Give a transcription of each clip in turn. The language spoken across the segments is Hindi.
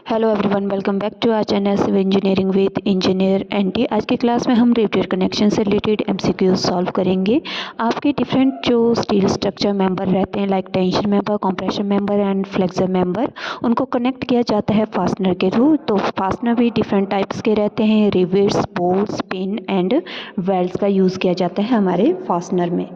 Hello everyone, welcome back to our channel civil engineering with engineer NT. आज की क्लास में हम रिपीटर कनेक्शन से रिलेटेड एमसीक्यू सॉल्व करेंगे। आपके डिफरेंट जो स्टील स्ट्रक्चर मेंबर रहते हैं like tension member, compression member and flexure member, उनको कनेक्ट किया जाता है फास्टनर के थ्रू। तो फास्टनर भी डिफरेंट टाइप्स के रहते हैं, rivets, bolts, pin and welds का यूज़ किया जाता है हमारे फास्टनर में।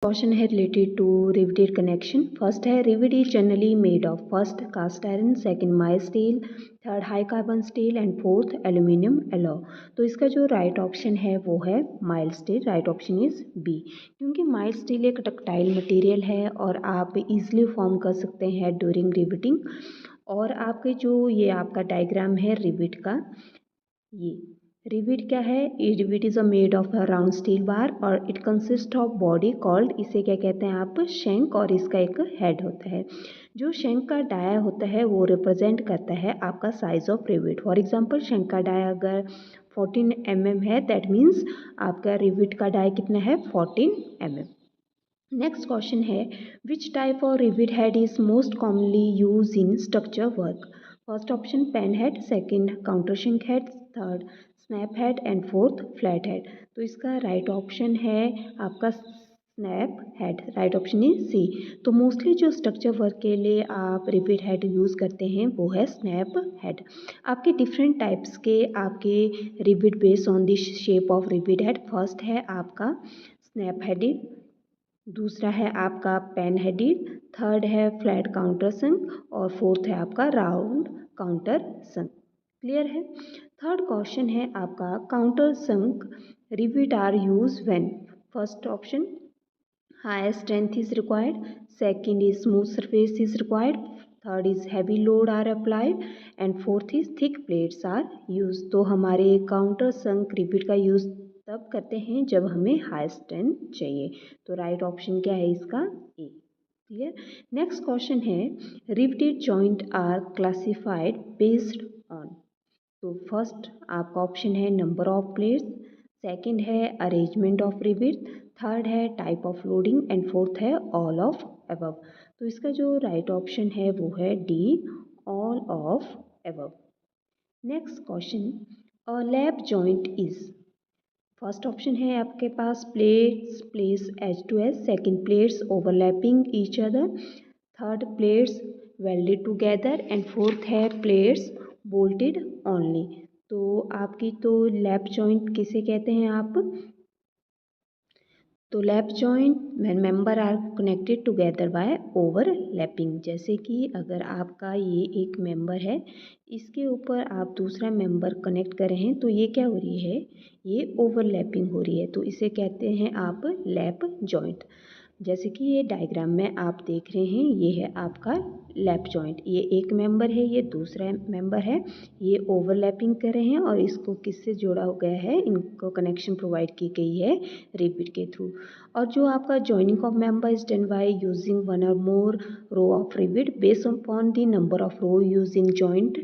क्वेश्चन है related to riveted connection. First है rivet is generally made of first cast iron, second mild steel, third high carbon steel and fourth aluminium alloy. तो इसका जो राइट ऑप्शन है वो है mild steel. Right option is B, क्योंकि माइल्ड स्टील एक डक्टाइल मटेरियल है और आप इजीली फॉर्म कर सकते हैं ड्यूरिंग रिवेटिंग। और आपके जो ये आपका डायग्राम है रिवेट का, ये रिवेट क्या है? Rivet is a made of a round steel bar और it consist of body called, इसे क्या कहते हैं आप, शैंक, और इसका एक हेड होता है। जो शैंक का डाया होता है वो रिप्रेजेंट करता है आपका size of rivet. For example shank का डाया अगर 14 mm है, दैट मीन्स आपका रिवेट का डाया कितना है? 14 mm। नेक्स्ट क्वेश्चन है which type of rivet head is most commonly use in structure work? First option pan head, second counter shank head, third snap head and fourth flat head. तो इसका राइट ऑप्शन है आपका snap head. Right option is C. तो मोस्टली जो स्ट्रक्चर वर्क के लिए आप रिवेट हेड यूज़ करते हैं वो है स्नैप हेड। आपके डिफरेंट टाइप्स के आपके rivet based on the shape of rivet head. First है आपका स्नैप हेडेड, दूसरा है आपका पेन हेडेड, थर्ड है फ्लैट काउंटर संक और फोर्थ है आपका राउंड काउंटर संक। क्लियर है? थर्ड क्वेश्चन है आपका countersunk rivet are use when? First option high strength is required, second is smooth surface is required, third is heavy load are applied and fourth is thick plates are use. तो हमारे काउंटर संक रिवेट का यूज तब करते हैं जब हमें हाई स्ट्रेंथ चाहिए। तो राइट ऑप्शन क्या है इसका? ए। क्लियर? नेक्स्ट क्वेश्चन है riveted joint are classified based on? तो फर्स्ट आपका ऑप्शन है नंबर ऑफ प्लेट्स, सेकंड है अरेंजमेंट ऑफ रिवेट, थर्ड है type of loading and fourth है ऑल ऑफ अबव। तो इसका जो राइट ऑप्शन है वो है D, all of above. Next question a lap joint is? First option है आपके पास plates place edge to edge, second plates overlapping each other, third plates welded together and fourth है प्लेट्स बोल्टेड ओनली। तो आपकी तो लैप जॉइंट किसे कहते हैं आप? तो lap joint when member are connected together by overlapping. जैसे कि अगर आपका ये एक मेंबर है, इसके ऊपर आप दूसरा मेंबर कनेक्ट कर रहे हैं तो ये क्या हो रही है? ये ओवरलैपिंग हो रही है, तो इसे कहते हैं आप लैप जॉइंट। जैसे कि ये डायग्राम में आप देख रहे हैं, ये है आपका लैप जॉइंट। ये एक मेंबर है, ये दूसरा मेंबर है, ये ओवरलैपिंग कर रहे हैं और इसको किससे जोड़ा हो गया है? इनको कनेक्शन प्रोवाइड की गई है रिवेट के थ्रू। और जो आपका joining of member is done by using one or more row of rivet based upon the number of row use in joint.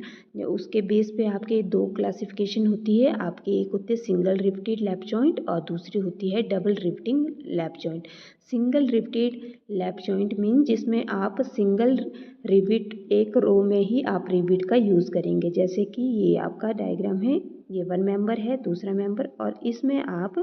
उसके बेस पे आपके दो क्लासिफिकेशन होती है आपके, एक होती है सिंगल रिवेटेड लैप जॉइंट और दूसरी होती है double riveting lap joint. Single riveted lap joint mean जिसमें आप सिंगल रिवेट एक रो में ही आप रिवेट का यूज़ करेंगे। जैसे कि ये आपका डायग्राम है, ये वन मेंबर है, दूसरा मेंबर, और इसमें आप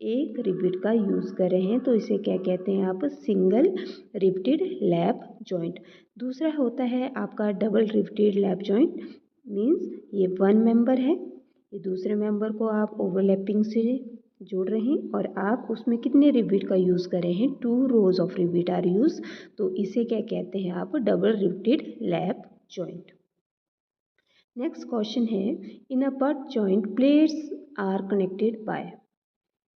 एक रिवेट का यूज़ कर रहे हैं, तो इसे क्या कहते हैं आप? Single riveted lap joint. दूसरा होता है आपका double riveted lap joint, means ये वन मेंबर है, ये दूसरे मेंबर को आप ओवरलैपिंग से जोड़ रहे हैं और आप उसमें कितने रिवेट का यूज़ कर रहे हैं? 2 rows of rivet are use. तो इसे क्या कहते हैं आप? Double riveted lap joint. Next question है in a butt joint plates are connected by?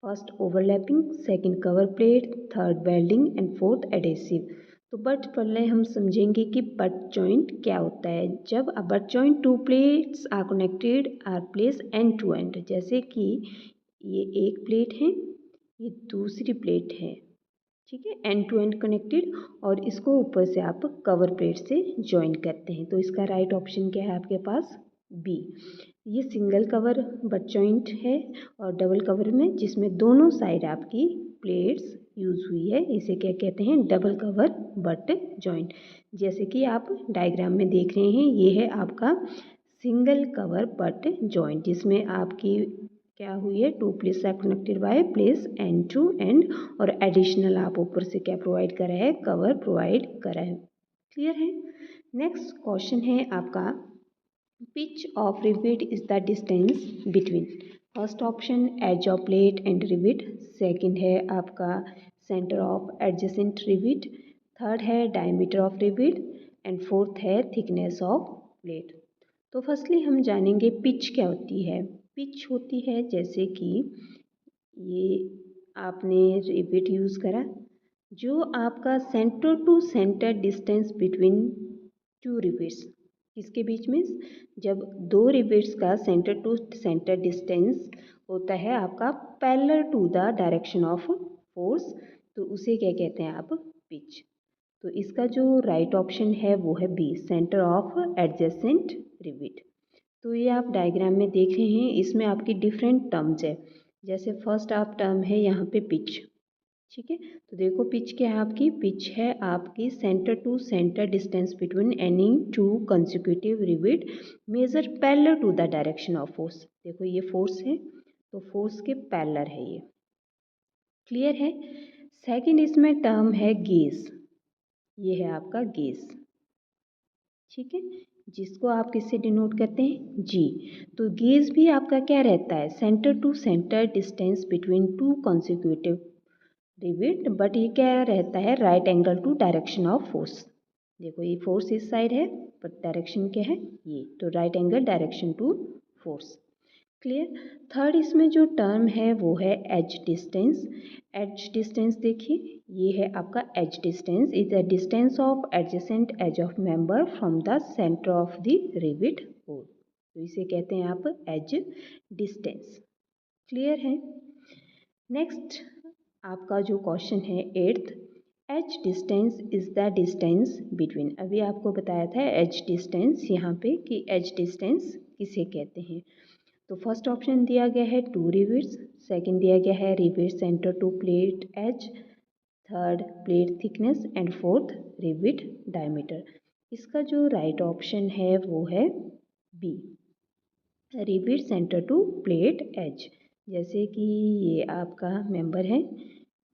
First overlapping, second cover plate, third welding and fourth adhesive. तो बट पहले हम समझेंगे कि बट जॉइंट क्या होता है। जब a butt joint two plates are connected are place end to end. जैसे कि ये एक प्लेट है, ये दूसरी प्लेट है, ठीक है, एंड टू एंड कनेक्टेड, और इसको ऊपर से आप कवर प्लेट से ज्वाइन करते हैं। तो इसका राइट ऑप्शन क्या है आपके पास? बी। ये सिंगल कवर बट जॉइंट है और डबल कवर में जिसमें दोनों साइड आपकी प्लेट्स यूज़ हुई है, इसे क्या कहते हैं, डबल कवर बट जॉइंट। जैसे कि आप डायग्राम में देख रहे हैं, ये है आपका सिंगल कवर बट जॉइंट, जिसमें आपकी क्या हुई है, two place are connected by place end to end, और एडिशनल आप ऊपर से क्या प्रोवाइड करा है, कवर प्रोवाइड करा है। क्लियर है। नेक्स्ट क्वेश्चन है आपका, pitch of rivet is the distance between. First option edge of plate and rivet, second है आपका centre of adjacent rivet, third है diameter of rivet, and fourth है थिकनेस ऑफ प्लेट। तो फर्स्टली हम जानेंगे पिच क्या होती है। पिच होती है जैसे कि ये आपने रिवेट यूज़ करा, जो आपका centre to centre distance between two rivets, किसके बीच में, जब दो रिवेट्स का सेंटर टू सेंटर डिस्टेंस होता है आपका parallel to the direction of force, तो उसे क्या कहते हैं आप, पिच। तो इसका जो राइट ऑप्शन है वो है B, centre of adjacent rivet. तो ये आप डायग्राम में देख रहे हैं, इसमें आपकी डिफरेंट टर्म्स है। जैसे फर्स्ट आप टर्म है यहाँ पे पिच, ठीक है। तो देखो पिच क्या है आपकी, पिच है आपकी centre to centre distance between any two consecutive rivet measure parallel to the direction of force. देखो ये फोर्स है, तो फोर्स के पैरेलल है ये। क्लियर है। सेकंड इसमें टर्म है गेज, ये है आपका गेज, ठीक है, जिसको आप किससे डिनोट करते हैं, जी। तो गेज भी आपका क्या रहता है, centre to centre distance between two consecutive rivet, but ये क्या रहता है, right angle to direction of force. देखो ये फोर्स इस साइड है, बट डायरेक्शन क्या है, ये, तो right angle direction to force. Clear. Third इसमें जो टर्म है वो है एज डिस्टेंस। एज डिस्टेंस देखिए, ये है आपका edge distance is the distance of adjacent edge of member from the centre of the rivet hole, तो इसे कहते हैं आप एज डिस्टेंस। क्लियर है। नेक्स्ट आपका जो क्वेश्चन है eighth, edge distance is the distance between. अभी आपको बताया था एज डिस्टेंस यहाँ पे कि एज डिस्टेंस किसे कहते हैं। तो फर्स्ट ऑप्शन दिया गया है टू रिवेट्स, सेकंड दिया गया है rivet centre to plate edge, third plate thickness, and fourth rivet diameter. इसका जो राइट ऑप्शन है वो है B, rivet centre to plate edge. जैसे कि ये आपका मेंबर है,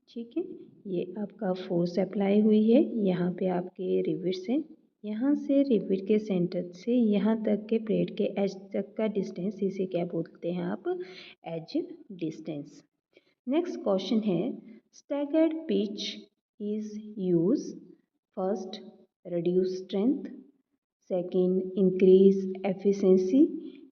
ठीक है, ये आपका फोर्स अप्लाई हुई है, यहाँ पे आपके रिवेट्स हैं, यहाँ से रिवेट के सेंटर से यहाँ तक के प्लेट के एज तक का डिस्टेंस, इसे क्या बोलते हैं आप, एज डिस्टेंस। नेक्स्ट क्वेश्चन है, staggered pitch is use, first reduce strength, second increase efficiency,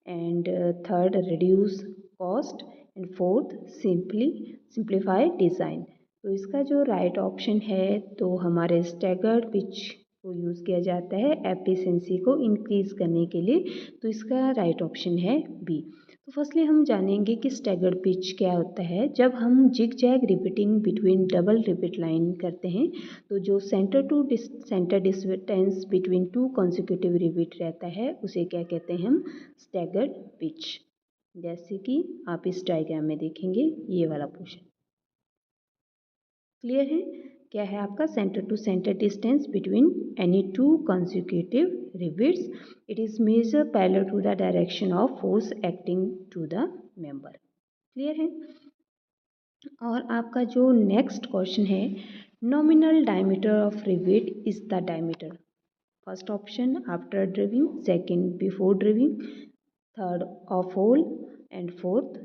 and third reduce cost, and fourth simplify design. तो इसका जो राइट ऑप्शन है, तो हमारे स्टैगर्ड पिच को यूज़ किया जाता है एफिशिएंसी को इंक्रीज करने के लिए, तो इसका राइट ऑप्शन है बी। तो फर्स्टली हम जानेंगे कि स्टैगर्ड पिच क्या होता है। जब हम zigzag riveting between double rivet line करते हैं, तो जो centre to centre distance between two consecutive rivet रहता है, उसे क्या कहते हैं हम, स्टैगर्ड पिच। जैसे कि आप इस डायग्राम में देखेंगे ये वाला पोर्शन। क्लियर है। क्या है आपका, centre to centre distance between any two consecutive rivets, it is measure parallel to the direction of force acting to the member. Clear है। और आपका जो नेक्स्ट क्वेश्चन है, nominal diameter of rivet is the diameter. First option after driving, second before driving, third of hole, and fourth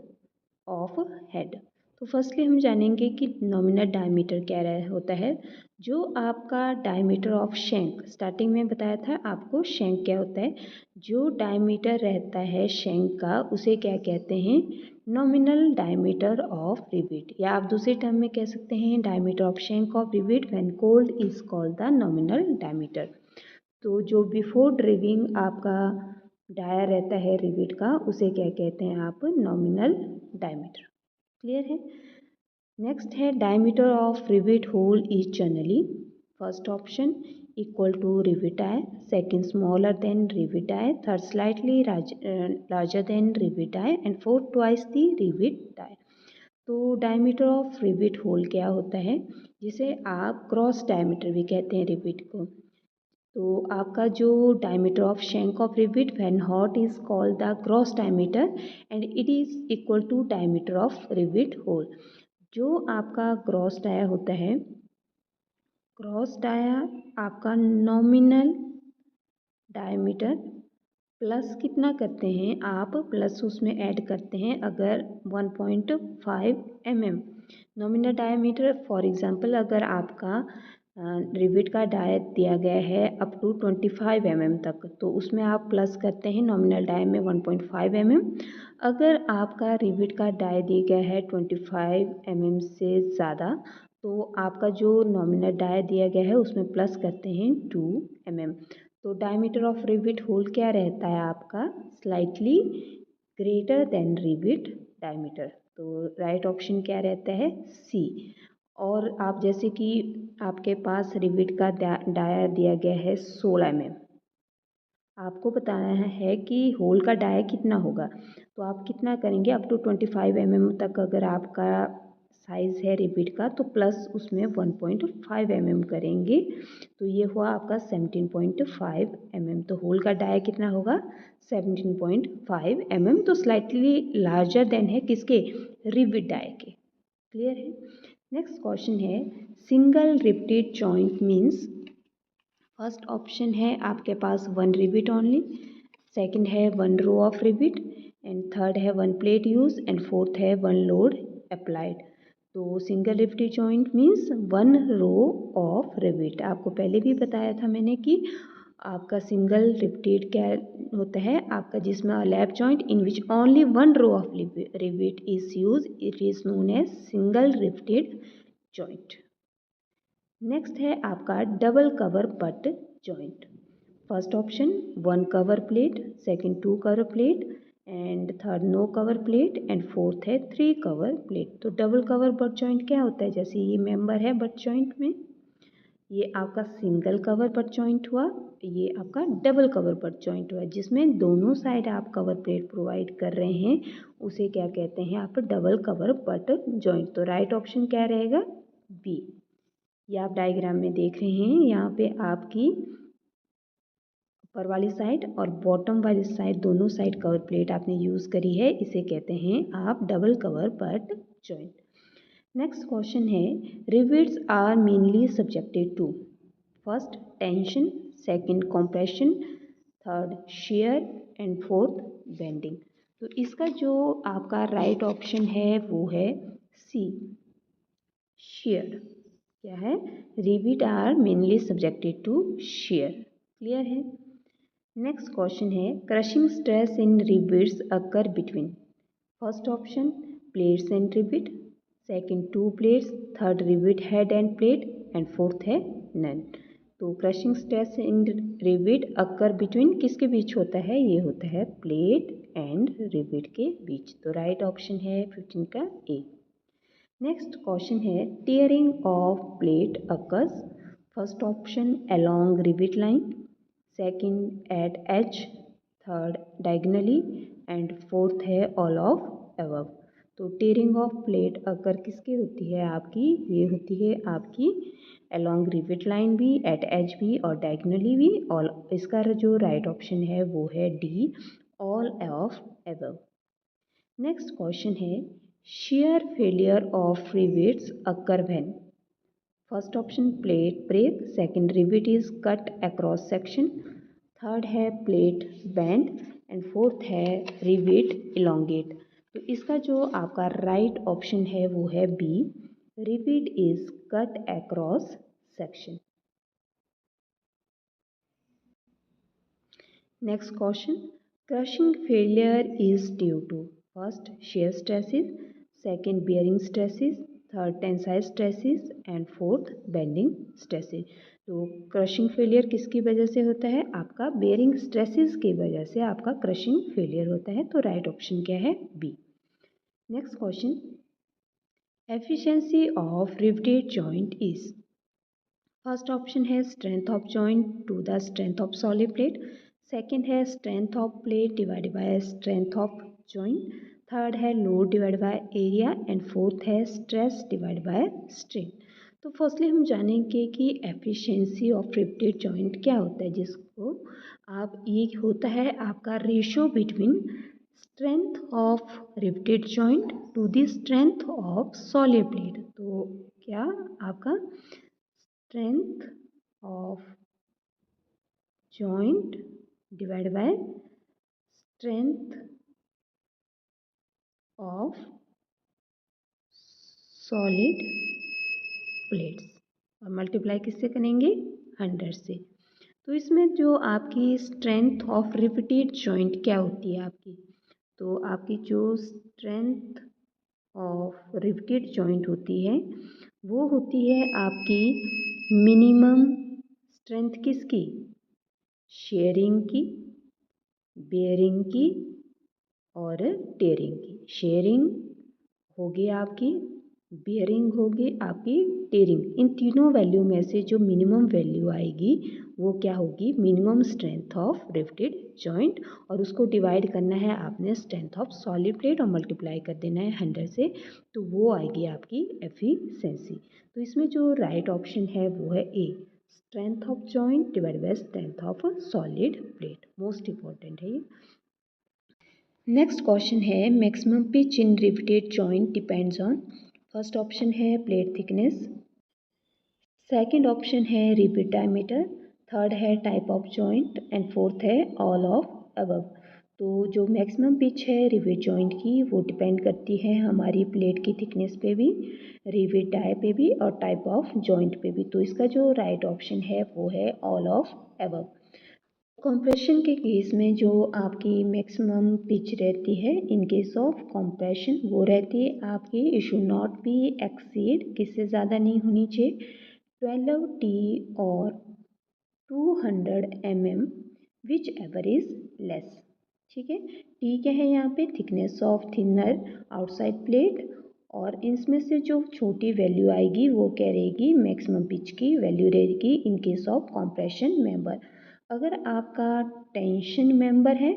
of head. तो फर्स्टली हम जानेंगे कि नॉमिनल डायमीटर क्या होता है। जो आपका डायमीटर ऑफ शैंक, स्टार्टिंग में बताया था आपको शैंक क्या होता है, जो डायमीटर रहता है शैंक का, उसे क्या कहते हैं, नॉमिनल डायमीटर ऑफ रिवेट, या आप दूसरे टर्म में कह सकते हैं diameter of shank of rivet when cold is called the nominal diameter. तो जो बिफोर ड्रिविंग आपका डाया रहता है रिवेट का, उसे क्या कहते हैं आप, नॉमिनल डायमीटर। क्लियर है। नेक्स्ट है diameter of rivet hole is generally, first option equal to rivet dia, second smaller than rivet dia, third slightly larger than rivet dia, and fourth twice the rivet dia. तो डायमीटर ऑफ रिवेट होल क्या होता है, जिसे आप क्रॉस डायमीटर भी कहते हैं रिवेट को। तो आपका जो diameter of shank of rivet when hot is called the cross diameter and it is equal to diameter of rivet hole. जो आपका क्रॉस डाया होता है, क्रॉस डाया आपका नॉमिनल डायमीटर प्लस कितना करते हैं आप, प्लस उसमें ऐड करते हैं अगर 1.5 mm nominal diameter. For example अगर आपका रिवेट का डाया दिया गया है अप टू 25 mm तक, तो उसमें आप प्लस करते हैं नॉमिनल डाया में 1.5 mm। अगर आपका रिवेट का डाया दिया गया है 25 mm से ज़्यादा, तो आपका जो नॉमिनल डाया दिया गया है उसमें प्लस करते हैं 2 mm। तो डायमीटर ऑफ रिवेट होल क्या रहता है आपका, slightly greater than rivet diameter. तो राइट ऑप्शन क्या रहता है, सी। और आप जैसे कि आपके पास रिवेट का डाया दिया गया है 16 mm, आपको बताना है कि होल का डाया कितना होगा, तो आप कितना करेंगे, अप टू 25 mm तक अगर आपका साइज़ है रिवेट का, तो प्लस उसमें 1.5 mm करेंगे, तो ये हुआ आपका 17.5 mm। तो होल का डाया कितना होगा, 17.5 mm। तो स्लाइटली लार्जर देन है किसके, रिवेट डाया के। क्लियर है। नेक्स्ट क्वेश्चन है, single riveted joint means. First option है आपके पास वन रिवेट ओनली, सेकंड है one row of rivet, and third है one plate use, and fourth है वन लोड अप्लाइड। तो single riveted joint means one row of rivet. आपको पहले भी बताया था मैंने कि आपका सिंगल रिवेटेड क्या होता है, आपका जिसमें lap joint in which only one row of rivet is use, it is known as single riveted joint. Next है आपका double cover butt joint. First option one cover plate, second two cover plate, and third no cover plate, and fourth है थ्री कवर प्लेट। तो डबल कवर बट जॉइंट क्या होता है, जैसे ये मेंबर है बट जॉइंट में, ये आपका सिंगल कवर बट जॉइंट हुआ, ये आपका डबल कवर बट जॉइंट हुआ, जिसमें दोनों साइड आप कवर प्लेट प्रोवाइड कर रहे हैं, उसे क्या कहते हैं आप, डबल कवर बट जॉइंट। तो राइट ऑप्शन क्या रहेगा, बी। ये आप डायग्राम में देख रहे हैं, यहाँ पे आपकी ऊपर वाली साइड और बॉटम वाली साइड दोनों साइड कवर प्लेट आपने यूज़ करी है, इसे कहते हैं आप double cover butt joint. Next question है, rivets are mainly subjected to. First tension, second compression, third shear, and fourth bending. तो इसका जो आपका राइट ऑप्शन है वो है सी, शेयर। क्या है, rivet are mainly subjected to shear. Clear है। नेक्स्ट क्वेश्चन है, crushing stress in rivets occur between. First option plates and rivet, second two plates, third rivet head and plate, and fourth है नन। तो crushing stress in rivet occur between किसके बीच होता है, ये होता है प्लेट एंड रिवेट के बीच। तो राइट ऑप्शन है 15 का ए। नेक्स्ट क्वेश्चन है, tearing of plate occurs. First option along rivet line, second at edge, third diagonally, and fourth है ऑल ऑफ अबव। तो टीयरिंग ऑफ प्लेट अकर किसकी होती है आपकी, ये होती है आपकी अलोंग रिवेट लाइन भी, एट एच भी, और डायगनली भी। ऑल, इसका जो राइट ऑप्शन है वो है D, all of above. Next question है, shear failure of rivets occur when। First option plate break, second rivet is cut across section, third है प्लेट बैंड, एंड फोर्थ है रिवेट इलोंगेट। तो इसका जो आपका राइट ऑप्शन है वो है B, rivet is cut across section. Next question, crushing failure is due to. First shear stresses, second bearing stresses, third tensile stresses, and fourth bending stresses. तो क्रशिंग फेलियर किसकी वजह से होता है, आपका बेयरिंग स्ट्रेसेस की वजह से आपका क्रशिंग फेलियर होता है। तो राइट ऑप्शन क्या है, B. Next question, efficiency of riveted joint is. First option है strength of joint to the strength of solid plate, second है strength of plate divided by strength of joint, third है load divide by area and fourth है स्ट्रेस डिवाइड बाय स्ट्रेन। तो फर्स्टली हम जानेंगे कि एफिशिएंसी ऑफ रिवेटेड जॉइंट क्या होता है, जिसको आप ये होता है आपका ratio between strength of riveted joint to the strength of solid plate. तो क्या आपका strength of joint divide by strength of solid plates और मल्टीप्लाई किससे करेंगे 100 से। तो इसमें जो आपकी स्ट्रेंथ ऑफ रिवेटेड जॉइंट क्या होती है आपकी, तो आपकी जो स्ट्रेंथ ऑफ रिवेटेड जॉइंट होती है वो होती है आपकी मिनिमम स्ट्रेंथ किसकी, शेयरिंग की, बेयरिंग की और टेयरिंग की। शेयरिंग होगी आपकी, बेयरिंग होगी आपकी, टेयरिंग। इन तीनों वैल्यू में से जो मिनिमम वैल्यू आएगी वो क्या होगी, minimum strength of riveted joint, और उसको डिवाइड करना है आपने स्ट्रेंथ ऑफ सॉलिड प्लेट और मल्टीप्लाई कर देना है 100 से, तो वो आएगी आपकी एफिशिएंसी। तो इसमें जो राइट ऑप्शन है वो है A, strength of joint divide by strength of solid plate. Most important है ये। नेक्स्ट क्वेश्चन है maximum pitch in riveted joint depends on, first option है प्लेट थिकनेस, सेकंड ऑप्शन है रिवेट डायमीटर, थर्ड है type of joint and fourth है ऑल ऑफ अबव। तो जो मैक्सिमम पिच है रिवेट जॉइंट की वो डिपेंड करती है हमारी प्लेट की थिकनेस पे भी, रिवेट डाई पे भी और टाइप ऑफ जॉइंट पे भी। तो इसका जो राइट ऑप्शन है वो है ऑल ऑफ अबव। कंप्रेशन के केस में जो आपकी मैक्सिमम पिच रहती है इन केस ऑफ कंप्रेशन वो रहती है आपकी it should not be exceed, किससे ज़्यादा नहीं होनी चाहिए 12 टी और 200 mm which ever is less. ठीक है, टी क्या है यहाँ पे, thickness of thinner outside plate, और इसमें से जो छोटी वैल्यू आएगी वो क्या रहेगी, मैक्सिमम पिच की वैल्यू रहेगी in case of compression member. अगर आपका टेंशन मेंबर है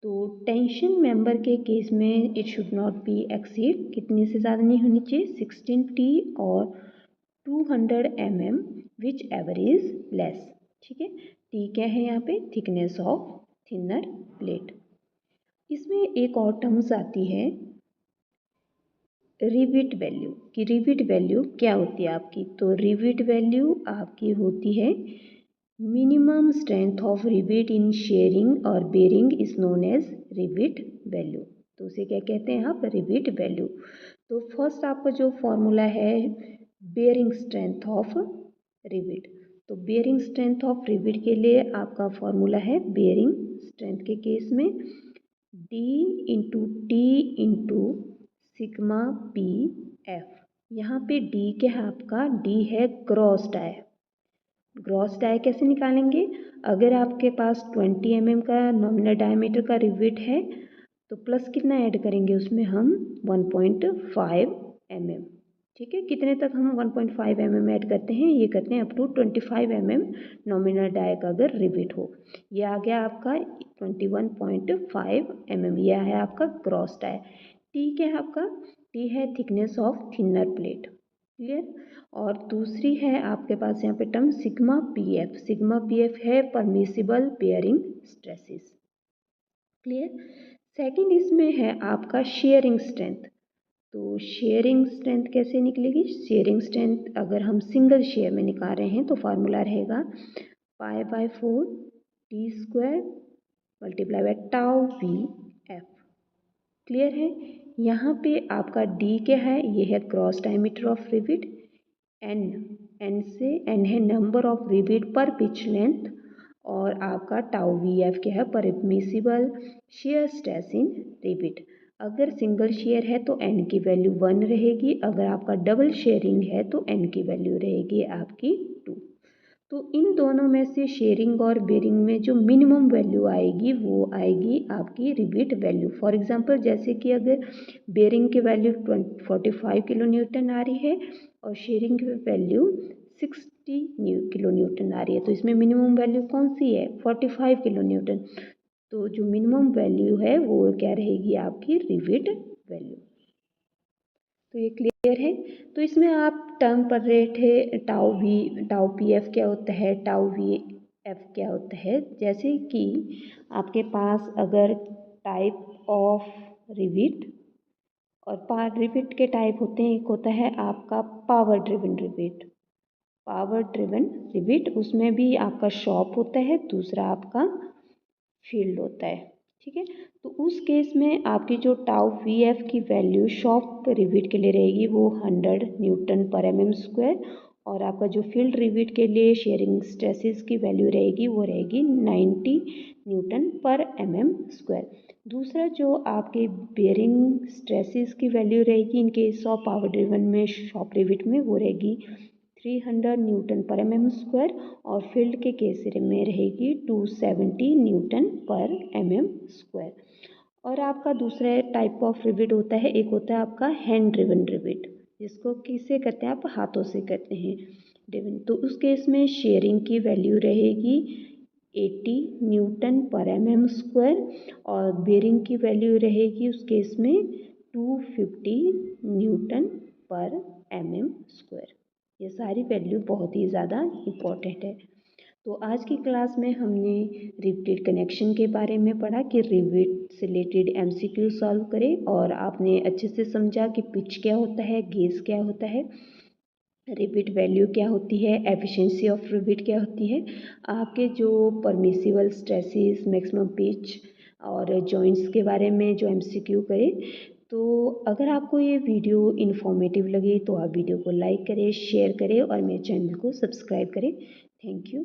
तो टेंशन मेंबर के केस में it should not be exceed, कितने से ज़्यादा नहीं होनी चाहिए 16 टी और 200 mm which ever is less. ठीक है, टी क्या है यहाँ पे, थिकनेस ऑफ थिनर प्लेट। इसमें एक और टर्म्स आती है रिवेट वैल्यू, कि रिवेट वैल्यू क्या होती है आपकी, तो रिवेट वैल्यू आपकी होती है minimum strength of rivet in shearing और bearing is known as rivet value. तो उसे क्या कहते हैं आप, रिवेट वैल्यू। तो फर्स्ट आपका जो फॉर्मूला है बेयरिंग स्ट्रेंथ ऑफ रिवेट, तो बेयरिंग स्ट्रेंथ ऑफ रिवेट के लिए आपका फॉर्मूला है बेयरिंग स्ट्रेंथ के केस में D into T into sigma P F. यहाँ पे D क्या है आपका, D है ग्रॉस डाई। ग्रॉस डाई कैसे निकालेंगे, अगर आपके पास 20 mm का नॉमिनल डायमीटर का रिवेट है तो प्लस कितना ऐड करेंगे उसमें हम 1.5 mm। ठीक है, कितने तक हम 1.5 mm ऐड करते हैं, ये करते हैं up to 25 mm nominal dia का अगर रिवेट हो। ये आ गया आपका 21.5 mm, यह है आपका ग्रॉस डाई। टी क्या है आपका, टी है thickness of thinner plate, clear. और दूसरी है आपके पास यहाँ पे term sigma P F, sigma P F है permissible bearing stresses, clear. Second इसमें है आपका शेयरिंग स्ट्रेंथ, तो शेयरिंग स्ट्रेंथ कैसे निकलेगी, शेयरिंग स्ट्रेंथ अगर हम सिंगल शेयर में निकाल रहे हैं तो फार्मूला रहेगा π/4 T square multiply by tau V F, clear है। यहाँ पे आपका डी क्या है, ये है cross diameter of rivet, N से एन है number of rivet per pitch length, और आपका टाउ वी एफ क्या है, permissible shear stress in rivet. अगर सिंगल शेयर है तो एन की वैल्यू 1 रहेगी, अगर आपका डबल शेयरिंग है तो एन की वैल्यू रहेगी आपकी 2। तो इन दोनों में से शेयरिंग और बेयरिंग में जो मिनिमम वैल्यू आएगी वो आएगी आपकी रिवेट वैल्यू। फॉर एग्जांपल जैसे कि अगर बेयरिंग की वैल्यू 45 किलो न्यूटन आ रही है और शेयरिंग की वैल्यू 60 किलो न्यूटन आ रही है, तो इसमें मिनिमम वैल्यू कौन सी है 45 किलो न्यूटन। तो जो मिनिमम वैल्यू है वो क्या रहेगी आपकी रिविट वैल्यू। तो ये क्लियर है। तो इसमें आप टर्म पर रेट है, टाउ पी एफ क्या होता है, टाउ वी एफ क्या होता है। जैसे कि आपके पास अगर टाइप ऑफ रिविट और रिविट के टाइप होते हैं, एक होता है आपका पावर ड्रिवन रिविट, उसमें भी आपका शॉप होता है, दूसरा आपका फील्ड होता है। ठीक है, तो उस केस में आपकी जो टाउ वी एफ की वैल्यू शॉप रिविट के लिए रहेगी वो 100 न्यूटन पर एम एम स्क्वायर, और आपका जो फील्ड रिविट के लिए शेयरिंग स्ट्रेसेस की वैल्यू रहेगी वो रहेगी 90 न्यूटन पर एम एम स्क्वायर। दूसरा जो आपके बेयरिंग स्ट्रेसेस की वैल्यू रहेगी in case of power driven में शॉप रिविट में वो रहेगी 300 न्यूटन पर एम एम स्क्वायर, और फील्ड के केस में रहेगी 270 न्यूटन पर एम एम स्क्वायर। और आपका दूसरा टाइप ऑफ रिविट होता है, एक होता है आपका हैंड ड्रिवन रिविट, जिसको किससे करते हैं आप हाथों से करते हैं ड्रिवन। तो उस केस में शेयरिंग की वैल्यू रहेगी 80 न्यूटन पर एम एम स्क्वायर, और बेयरिंग की वैल्यू रहेगी उस केस में 250 न्यूटन पर एम एम स्क्वायर। ये सारी वैल्यू बहुत ही ज़्यादा इम्पॉर्टेंट है। तो आज की क्लास में हमने रिवेटेड कनेक्शन के बारे में पढ़ा कि रिवेट से रिलेटेड एमसीक्यू सॉल्व करें, और आपने अच्छे से समझा कि पिच क्या होता है, गेज क्या होता है, रिवेट वैल्यू क्या होती है, एफिशिएंसी ऑफ रिवेट क्या होती है, आपके जो परमिसिबल स्ट्रेसेस, मैक्सिमम पिच और जॉइंट्स के बारे में जो एमसीक्यू करें। तो अगर आपको ये वीडियो इन्फॉर्मेटिव लगे तो आप वीडियो को लाइक करें, शेयर करें और मेरे चैनल को सब्सक्राइब करें। Thank you.